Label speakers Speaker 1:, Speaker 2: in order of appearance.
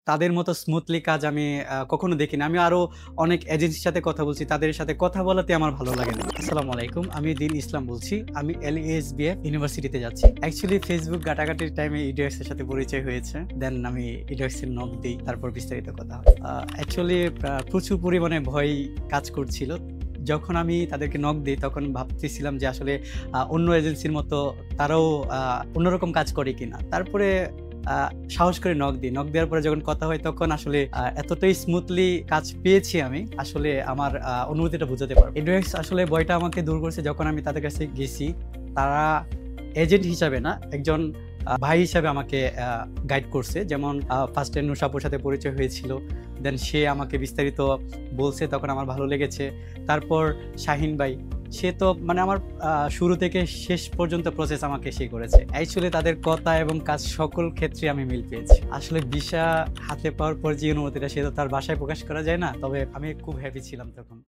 Speaker 1: তাদের মতো স্মুথলি কাজ আমি কখনো দেখিনি। আমি আরো অনেক এজেন্সির সাথে কথা বলছি। তাদের সাথে কথা বলাতে আমার ভালো লাগে না। আসসালামু আলাইকুম। আমি দিন ইসলাম বলছি। আমি LASBF ইউনিভার্সিটিতে যাচ্ছি। অ্যাকচুয়ালি ফেসবুক ঘাটাঘাটির টাইমে ইডিওএক্স এর সাথে পরিচয় হয়েছে। দেন আমি ইডিওএক্স এর নক দেই। তারপর বিস্তারিত কথা হয়। অ্যাকচুয়ালি প্রচুর পরিমাণে ভয় কাজ করছিল। যখন আমি তাদেরকে নক দিই তখন ভাবতেছিলাম যে আসলে অন্য এজেন্সির মতো তারাও অন্যরকম কাজ করে কিনা। তারপরে সাহস করে নক দিই। নক দেওয়ার পরে যখন কথা হয় তখন আসলে এতটাই স্মুথলি কাজ পেয়েছি আমি আসলে আমার অনুভূতিটা বোঝাতে পারবো। ইডিওএক্স আসলে ভয়টা আমাকে দূর করছে যখন আমি তাদের কাছে গেছি। তারা এজেন্ট হিসাবে না, একজন ভাই হিসাবে আমাকে গাইড করছে। যেমন ফার্স্টে নুসাপুর সাথে পরিচয় হয়েছিল, দেন সে আমাকে বিস্তারিত বলছে, তখন আমার ভালো লেগেছে। তারপর শাহিন ভাই, সে তো মানে আমার শুরু থেকে শেষ পর্যন্ত প্রসেস আমাকে সে করেছে। অ্যাকচুয়ালি তাদের কথা এবং কাজ সকল ক্ষেত্রে আমি মিল পেয়েছি। আসলে ভিসা হাতে পাওয়ার পর যে অনুভূতিটা সে তো তার বাসায় প্রকাশ করা যায় না, তবে আমি খুব হ্যাপি ছিলাম তখন।